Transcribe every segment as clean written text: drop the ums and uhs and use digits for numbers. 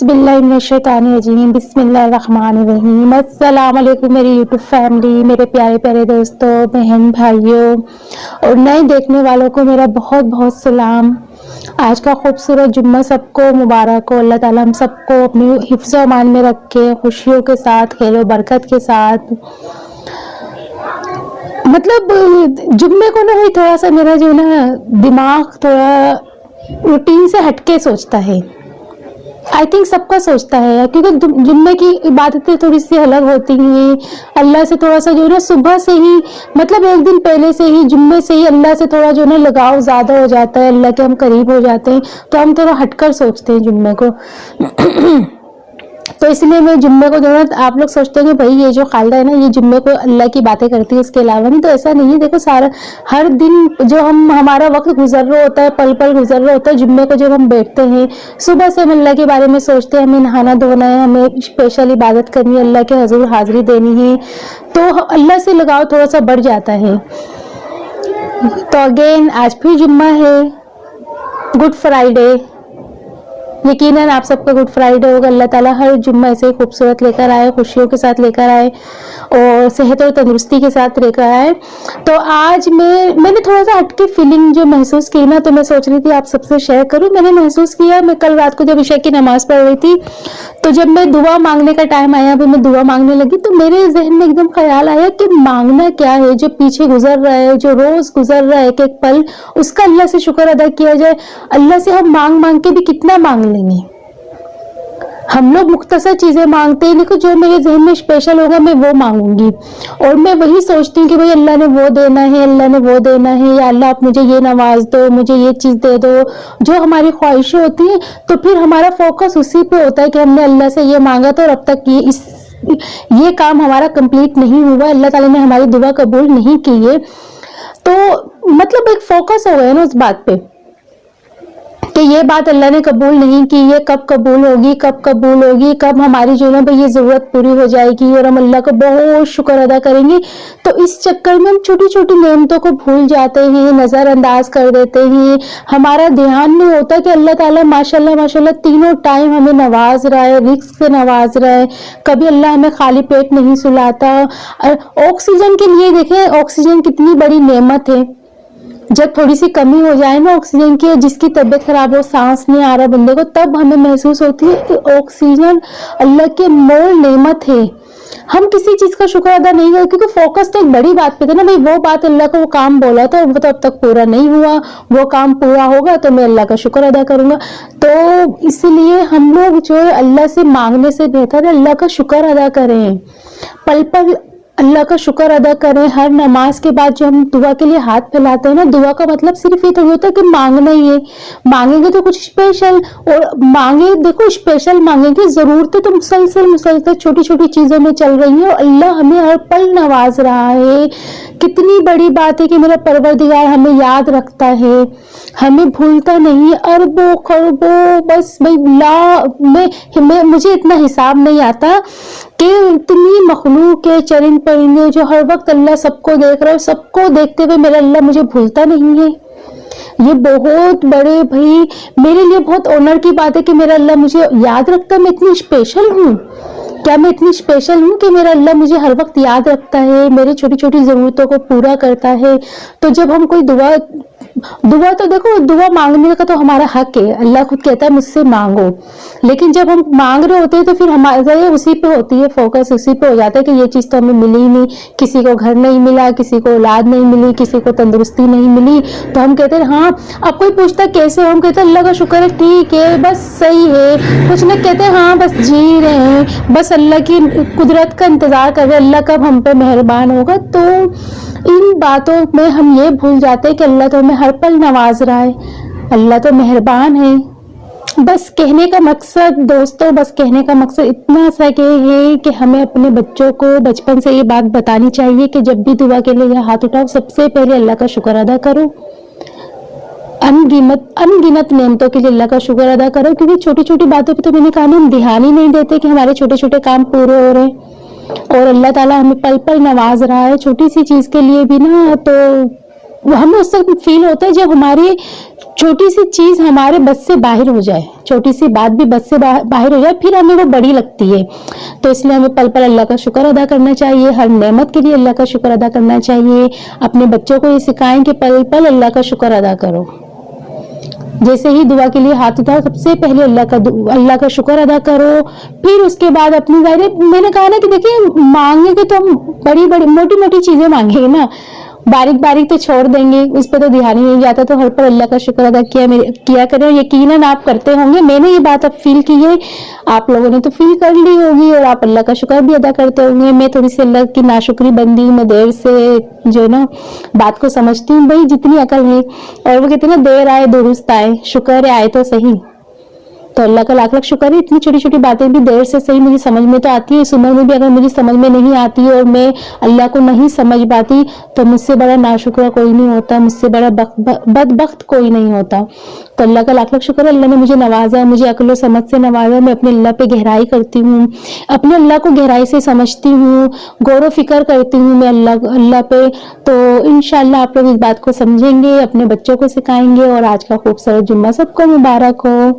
औज़ुबिल्लाहिमिनश्शैतानिर्रजीम बिस्मिल्लाहिर्रहमानिर्रहीम। अस्सलाम वालेकुम मेरी यूट्यूब फैमिली, मेरे प्यारे प्यारे दोस्तों, बहन भाइयों और नए देखने वालों को मेरा बहुत बहुत सलाम। आज का खूबसूरत जुम्मा सबको मुबारक हो। अल्लाह ताला हम सबको अपनी हिफ्ज़ व अमान में रखे, खुशियों के साथ, खैर व बरकत के साथ। मतलब जुम्मे को ना भाई थोड़ा सा मेरा जो ना दिमाग थोड़ा रूटीन से हटके सोचता है। आई थिंक सबका सोचता है, क्योंकि जुम्मे की इबादतें थोड़ी सी अलग होती हैं। अल्लाह से थोड़ा सा जो ना सुबह से ही, मतलब एक दिन पहले से ही, जुम्मे से ही अल्लाह से थोड़ा जो ना लगाव ज़्यादा हो जाता है, अल्लाह के हम करीब हो जाते हैं, तो हम थोड़ा हटकर सोचते हैं जुम्मे को। तो इसलिए मैं जुम्मे को जो है, आप लोग सोचते हैं कि भाई ये जो खालदा है ना, ये जुम्मे को अल्लाह की बातें करती है, उसके अलावा नहीं। तो ऐसा नहीं है। देखो सारा हर दिन जो हमारा वक्त गुजर रहा होता है, पल पल गुजर रहा होता है, जुम्मे को जब हम बैठते हैं, सुबह से हम अल्लाह के बारे में सोचते हैं, हमें नहाना धोना है, हमें स्पेशल इबादत करनी है, अल्लाह के हजूर हाजिरी देनी है, तो अल्लाह से लगाव थोड़ा सा बढ़ जाता है। तो अगेन आज फिर जुम्मा है, गुड फ्राइडे। यकीनन आप सबका गुड फ्राइडे होगा। अल्लाह ताला हर जुम्मा ऐसे खूबसूरत लेकर आए, खुशियों के साथ लेकर आए और सेहत और तंदुरुस्ती के साथ लेकर आए। तो आज मैंने थोड़ा सा हटके फीलिंग जो महसूस की ना, तो मैं सोच रही थी आप सबसे शेयर करूं। मैंने महसूस किया, मैं कल रात को जब इशा की नमाज पढ़ रही थी, तो जब मैं दुआ मांगने का टाइम आया, अभी मैं दुआ मांगने लगी, तो मेरे जहन में एकदम ख्याल आया कि मांगना क्या है, जो पीछे गुजर रहा है, जो रोज गुजर रहा है एक एक पल, उसका अल्लाह से शुक्र अदा किया जाए। अल्लाह से हम मांग मांग के भी कितना मांग लेंगे। हम लोग मुख्तसर चीजें मांगते हैं, लेकिन जो मेरे जहन में स्पेशल होगा मैं वो मांगूंगी। और मैं वही सोचती हूँ कि भाई अल्लाह ने वो देना है, अल्लाह ने वो देना है, या अल्लाह आप मुझे ये नवाज दो, मुझे ये चीज दे दो, जो हमारी ख्वाहिशें होती हैं। तो फिर हमारा फोकस उसी पे होता है कि हमने अल्लाह से ये मांगा था और अब तक ये काम हमारा कंप्लीट नहीं हुआ, अल्लाह ताला ने हमारी दुआ कबूल नहीं की है। तो मतलब एक फोकस हो गया ना उस बात पे कि ये बात अल्लाह ने कबूल नहीं की, ये कब कबूल होगी, कब कबूल होगी, कब हमारी जो है भाई ये जरूरत पूरी हो जाएगी और हम अल्लाह का बहुत शुक्र अदा करेंगे। तो इस चक्कर में हम छोटी छोटी नेमतों को भूल जाते हैं, नजरअंदाज कर देते हैं। हमारा ध्यान नहीं होता कि अल्लाह ताला माशाल्लाह माशाल्लाह तीनों टाइम हमें नवाज रहा है, रिस्क से नवाज रहा है। कभी अल्लाह हमें खाली पेट नहीं सुलाता। ऑक्सीजन के लिए देखें, ऑक्सीजन कितनी बड़ी नेमत है। जब थोड़ी सी कमी हो जाए ना ऑक्सीजन की, जिसकी तबीयत खराब हो, सांस नहीं आ रहा बंदे को, तब हमें महसूस होती है कि ऑक्सीजन अल्लाह के मोल नेमत है। हम किसी चीज का शुक्र अदा नहीं करते, क्योंकि फोकस तो एक बड़ी बात पे था ना भाई, वो बात अल्लाह का वो काम बोला था, वो तो अब तक पूरा नहीं हुआ, वो काम पूरा होगा तो मैं अल्लाह का शुक्र अदा करूंगा। तो इसलिए हम लोग जो है अल्लाह से मांगने से बेहतर है अल्लाह का शुक्र अदा करें, पल पल अल्लाह का शुक्र अदा करें। हर नमाज के बाद जो हम दुआ के लिए हाथ फैलाते हैं ना, दुआ का मतलब सिर्फ ये थोड़ी होता है कि मांगना ही है। मांगेंगे तो कुछ स्पेशल, और मांगे देखो स्पेशल मांगेंगे, जरूरतें तो मुसलसल छोटी छोटी चीजों में चल रही है और अल्लाह हमें हर पल नवाज रहा है। कितनी बड़ी बात है कि मेरा परवरदिगार हमें याद रखता है, हमें भूलता नहीं। अरबों खरबों, बस भाई मैं मुझे इतना हिसाब नहीं आता कि इतनी मखलूक के चरिंद परिंदे जो हर वक्त अल्लाह सबको देख रहा है, सबको देखते हुए मेरा अल्लाह मुझे भूलता नहीं है। ये बहुत बड़े भाई मेरे लिए बहुत ऑनर की बात है कि मेरा अल्लाह मुझे याद रखता है। मैं इतनी स्पेशल हूँ क्या? मैं इतनी स्पेशल हूँ कि मेरा अल्लाह मुझे हर वक्त याद रखता है, मेरी छोटी छोटी जरूरतों को पूरा करता है। तो जब हम कोई दुआ तो देखो, दुआ मांगने का तो हमारा हक है, अल्लाह खुद कहता है मुझसे मांगो। लेकिन जब हम मांग रहे होते हैं तो फिर हमारे उसी पे होती है, फोकस उसी पे हो जाता है कि ये चीज तो हमें मिली ही नहीं, किसी को घर नहीं मिला, किसी को औलाद नहीं मिली, किसी को तंदुरुस्ती नहीं मिली। तो हम कहते हैं हाँ, अब कोई पूछता कैसे हो, हम कहते हैं अल्लाह का शुक्र है, ठीक है, बस सही है। कुछ लोग कहते हैं हाँ बस जी रहे हैं, बस अल्लाह की कुदरत का इंतजार कर रहे हैं, अल्लाह कब हम पे मेहरबान होगा। तो इन बातों में हम ये भूल जाते हैं कि अल्लाह तो हमें हर पल नवाज रहा है, अल्लाह तो मेहरबान है। बस कहने का मकसद दोस्तों, बस कहने का मकसद इतना सा है कि हमें अपने बच्चों को बचपन से ये बात बतानी चाहिए कि जब भी दुआ के लिए हाथ उठाओ, सबसे पहले अल्लाह का शुक्र अदा करो। अनगिनत नेमतों के लिए अल्लाह का शुक्र अदा करो, क्योंकि छोटी छोटी बातों पे तो मैंने कहा हम ध्यान ही नहीं देते कि हमारे छोटे छोटे काम पूरे हो रहे हैं और अल्लाह ताला हमें पल पल नवाज रहा है। छोटी सी चीज के लिए भी ना, तो हमें उससे फील होता है जब हमारी छोटी सी चीज हमारे बस से बाहर हो जाए, छोटी सी बात भी बस से बाहर हो जाए, फिर हमें वो बड़ी लगती है। तो इसलिए हमें पल पल अल्लाह का शुक्र अदा करना चाहिए, हर नेमत के लिए अल्लाह का शुक्र अदा करना चाहिए। अपने बच्चों को ये सिखाएं कि पल पल अल्लाह का शुक्र अदा करो। जैसे ही दुआ के लिए हाथ उठाओ, सबसे पहले अल्लाह का शुक्र अदा करो, फिर उसके बाद अपनी जाहिर, मैंने कहा ना कि देखिए मांगेंगे तो हम बड़ी बड़ी मोटी मोटी चीजें मांगेंगे ना, बारीक बारीक तो छोड़ देंगे, उस पर तो ध्यान ही नहीं जाता। तो हर पर अल्लाह का शुक्र अदा किया करें। यकीनन आप करते होंगे, मैंने ये बात अब फील की है, आप लोगों ने तो फील कर ली होगी और आप अल्लाह का शुक्र भी अदा करते होंगे। मैं थोड़ी सी अल्लाह की नाशुक्री बंदी, मैं देर से जो है ना बात को समझती हूँ। भाई जितनी अकल है, और वो कहते हैं ना देर आए दुरुस्त आए, शुक्र आए तो सही। तो अल्लाह का लाख लाख शुक्र है, इतनी छोटी छोटी बातें भी देर से सही मुझे समझ में तो आती है। इस उम्र में भी अगर मुझे समझ में नहीं आती और मैं अल्लाह को नहीं समझ पाती, तो मुझसे बड़ा नाशुक्र कोई नहीं होता, मुझसे बड़ा बदबख्त कोई नहीं होता। तो अल्लाह का लाख लाख शुक्र, अल्लाह ने मुझे नवाजा है, मुझे अक्ल और समझ से नवाजा। मैं अपने अल्लाह पे गहराई करती हूँ, अपने अल्लाह को गहराई से समझती हूँ, गौर फिक्र करती हूँ मैं अल्लाह पे। तो इंशाअल्लाह आप लोग इस बात को समझेंगे, अपने बच्चों को सिखाएंगे। और आज का खूबसूरत जुम्मा सबको मुबारक हो।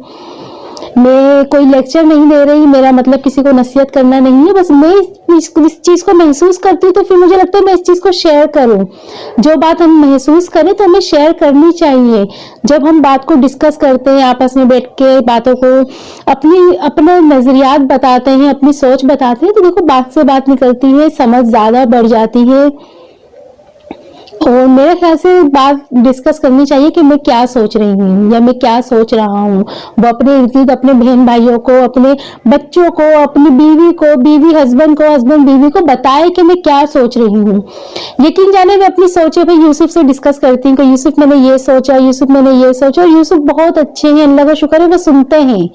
मैं कोई लेक्चर नहीं दे रही, मेरा मतलब किसी को नसीहत करना नहीं है, बस मैं इस चीज को महसूस करती हूँ तो फिर मुझे लगता है मैं इस चीज को शेयर करूँ। जो बात हम महसूस करें तो हमें शेयर करनी चाहिए। जब हम बात को डिस्कस करते हैं, आपस में बैठ के बातों को अपने नजरियात बताते हैं, अपनी सोच बताते हैं, तो देखो बात से बात निकलती है, समझ ज्यादा बढ़ जाती है। और मेरे ख्याल से बात डिस्कस करनी चाहिए कि मैं क्या सोच रही हूँ या मैं क्या सोच रहा हूँ। वो अपने इर्द गिर्द अपने बहन भाइयों को, अपने बच्चों को, अपनी बीवी को, बीवी हस्बैंड को, हस्बैंड बीवी को बताए कि मैं क्या सोच रही हूँ। यकीन जाने मैं अपनी सोचे भाई यूसुफ से डिस्कस करती हूँ कि यूसुफ मैंने ये सोचा, यूसुफ मैंने ये सोचा। और यूसुफ बहुत अच्छे हैं, अल्लाह का शुक्र है, वो सुनते हैं।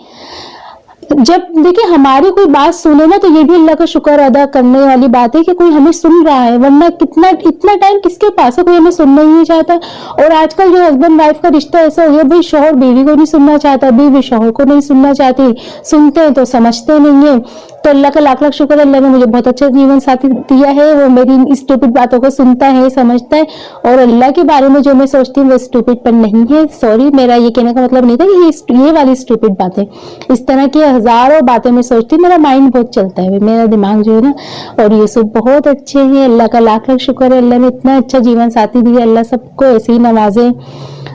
जब देखिए हमारी कोई बात सुने ना, तो ये भी अल्लाह का शुक्र अदा करने वाली बात है कि कोई हमें सुन रहा है, वरना इतना टाइम किसके पास है, कोई हमें सुनना ही नहीं चाहता। और आजकल जो हस्बैंड वाइफ का रिश्ता ऐसा हो गया, भाई शौहर बीवी को नहीं सुनना चाहता, बीवी शौहर को नहीं सुनना चाहती, सुनते हैं तो समझते नहीं है। तो अल्लाह का लाख लाख शुक्र, अल्लाह ने मुझे बहुत अच्छा जीवन साथी दिया है, वो मेरी स्टूपिड बातों को सुनता है, समझता है। और अल्लाह के बारे में जो मैं सोचती हूँ वो स्टूपिड पर नहीं है। सॉरी, मेरा ये कहने का मतलब नहीं था कि ये वाली स्टूपिड बातें, इस तरह की हजारों बातें मैं सोचती हूँ, मेरा माइंड बहुत चलता है, मेरा दिमाग जो है ना। और ये सब बहुत अच्छे हैं, अल्लाह का लाख लाख शुक्र है, अल्लाह ने इतना अच्छा जीवन साथी दिया। अल्लाह सबको ऐसे ही नवाजे।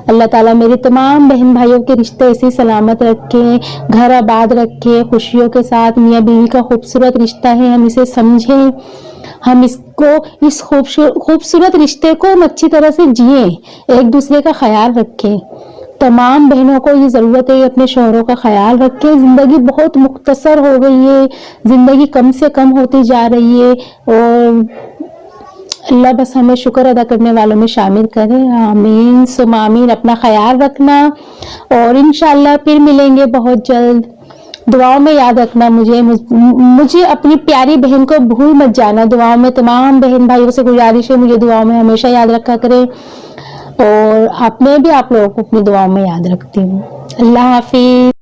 अल्लाह ताला मेरे तमाम बहन भाइयों के रिश्ते ऐसे सलामत रखे, घर आबाद रखे, खुशियों के साथ। मियाँ बीवी का खूबसूरत रिश्ता है, हम इसे समझें, हम इसको, इस खूबसूरत रिश्ते को हम अच्छी तरह से जिए, एक दूसरे का ख्याल रखें। तमाम बहनों को ये जरूरत है अपने शौहरों का ख्याल रखें। जिंदगी बहुत मुख्तसर हो गई है, जिंदगी कम से कम होती जा रही है, और अल्लाह बस हमें शुक्र अदा करने वालों में शामिल करे। आमीन सुम आमीन। अपना ख्याल रखना, और इंशाअल्लाह फिर मिलेंगे बहुत जल्द। दुआओं में याद रखना मुझे अपनी प्यारी बहन को भूल मत जाना दुआओं में। तमाम बहन भाइयों से गुजारिश है, मुझे दुआओं में हमेशा याद रखा करें, और मैं भी आप लोगों को अपनी दुआओं में याद रखती हूँ। अल्लाह हाफिज।